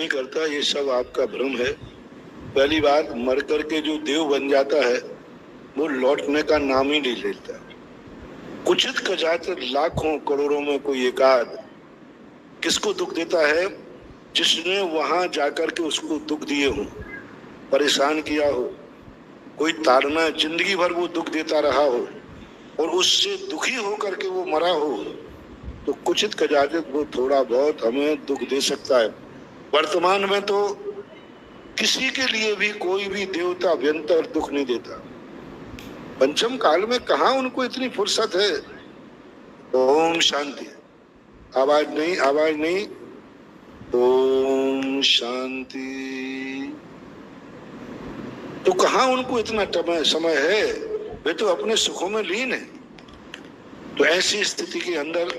नहीं करता, ये सब आपका भ्रम है। पहली बात, मर करके जो देव बन जाता है वो लौटने का नाम ही नहीं लेता। कुचित कजात लाखों करोड़ों में कोई एकाध किसको दुख देता है, जिसने वहां जाकर के उसको दुख दिए हो, परेशान किया हो, कोई ताड़ना जिंदगी भर वो दुख देता रहा हो और उससे दुखी होकर के वो मरा हो, तो कुचित कजात वो थोड़ा बहुत हमें दुख दे सकता है। वर्तमान में तो किसी के लिए भी कोई भी देवता व्यंतर दुख नहीं देता। पंचम काल में कहा उनको इतनी फुर्सत है। ओम शांति। आवाज नहीं, आवाज नहीं। ओम शांति। तो कहा उनको इतना समय है, वे तो अपने सुखों में लीन है। तो ऐसी स्थिति के अंदर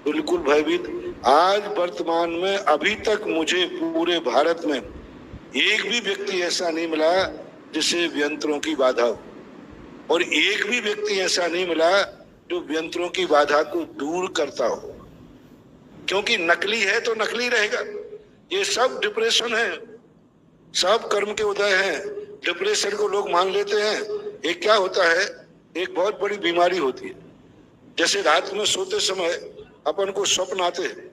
बिल्कुल भयभीत। आज वर्तमान में अभी तक मुझे पूरे भारत में एक भी व्यक्ति ऐसा नहीं मिला जिसे व्यंतरों की बाधा हो, और एक भी व्यक्ति ऐसा नहीं मिला जो व्यंतरों की बाधा को दूर करता हो। क्योंकि नकली है तो नकली रहेगा। ये सब डिप्रेशन है, सब कर्म के उदय हैं। डिप्रेशन को लोग मान लेते हैं। एक क्या होता है, एक बहुत बड़ी बीमारी होती है। जैसे रात में सोते समय अपन को स्वप्न आते हैं।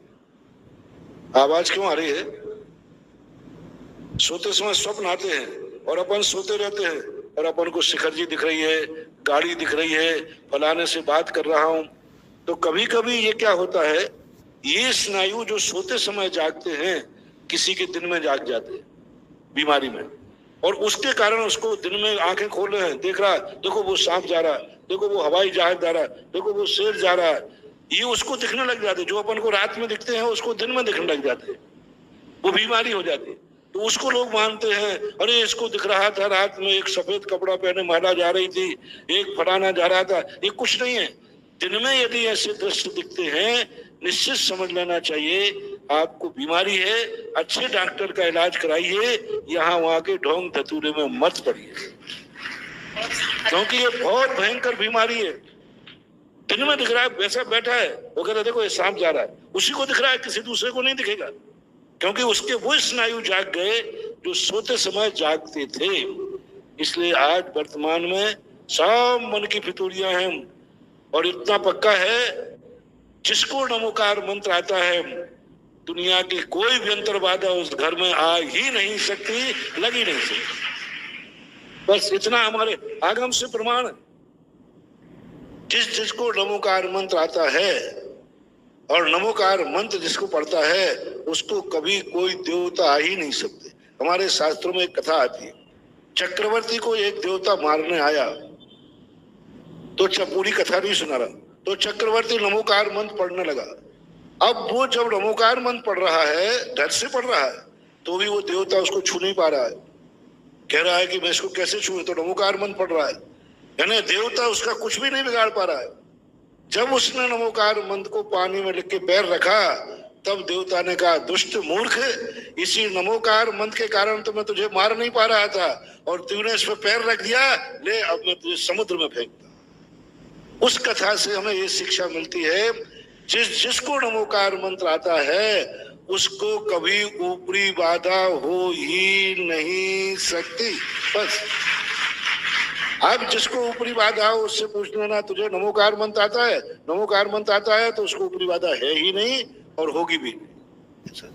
आवाज क्यों आ रही है? सोते समय स्वप्न आते हैं और अपन सोते रहते हैं और अपन को शिखर जी दिख रही है, गाड़ी दिख रही है, फलाने से बात कर रहा हूं। तो कभी कभी ये क्या होता है, ये स्नायु जो सोते समय जागते हैं किसी के दिन में जाग जाते हैं बीमारी में, और उसके कारण उसको दिन में आंखें खोल रहे हैं, देख रहा है, देखो वो सांप जा रहा है, देखो वो हवाई जहाज जा रहा है, देखो वो शेर जा रहा है। ये उसको दिखने लग जाते। जो अपन को रात में दिखते हैं उसको दिन में दिखने लग जाते हैं। वो बीमारी हो जाती है। तो उसको लोग मानते हैं, अरे इसको दिख रहा था रात में, एक सफेद कपड़ा पहने महिला जा रही थी, एक फलाना जा रहा था। ये कुछ नहीं है। दिन में यदि ऐसे दृश्य दिखते हैं, निश्चित समझ लेना चाहिए आपको बीमारी है। अच्छे डॉक्टर का इलाज कराइए, यहाँ वहां के ढोंग धतूरे में मत पड़िए, क्योंकि ये बहुत भयंकर बीमारी है। दिन में दिख रहा है, वैसा बैठा है, वो कहता है देखो ये सांप जा रहा है, उसी को दिख रहा है, किसी दूसरे को नहीं दिखेगा, क्योंकि उसके वो स्नायु जाग गए जो सोते समय जागते थे। इसलिए आज वर्तमान में सब मन की फितूरियां हैं, और इतना पक्का है जिसको नमोकार मंत्र आता है, दुनिया की कोई व्यंतर बाधा उस घर में आ ही नहीं सकती, लग ही नहीं सकती। बस इतना हमारे आगम से प्रमाण है। जिसको नमोकार मंत्र आता है और नमोकार मंत्र जिसको पढ़ता है, उसको कभी कोई देवता आ ही नहीं सकते। हमारे शास्त्रों में एक कथा आती है, चक्रवर्ती को एक देवता मारने आया। तो पूरी कथा नहीं सुना रहा। तो चक्रवर्ती नमोकार मंत्र पढ़ने लगा। अब वो जब नमोकार मंत्र पढ़ रहा है, डर से पढ़ रहा है, तो भी वो देवता उसको छू नहीं पा रहा है। कह रहा है कि मैं इसको कैसे छूऊं, तो नमोकार मंत्र पढ़ रहा है, यानी देवता उसका कुछ भी नहीं बिगाड़ पा रहा है। जब उसने नमोकार मंत्र को पानी में लिख के पैर रखा, तब देवता ने कहा, दुष्ट मूर्ख, इसी नमोकार मंत्र के कारण तो मैं तुझे मार नहीं पा रहा था, और तूने इस पर पैर रख दिया, ले अब मैं तुझे समुद्र में फेंकता। उस कथा से हमें ये शिक्षा मिलती है, जिसको नमोकार मंत्र आता है उसको कभी ऊपरी बाधा हो ही नहीं सकती। बस अब जिसको ऊपरी बाधा हो उससे पूछ लेना, तुझे नमोकार मंत्र आता है? नमोकार मंत्र आता है तो उसको ऊपरी बाधा है ही नहीं और होगी भी नहीं।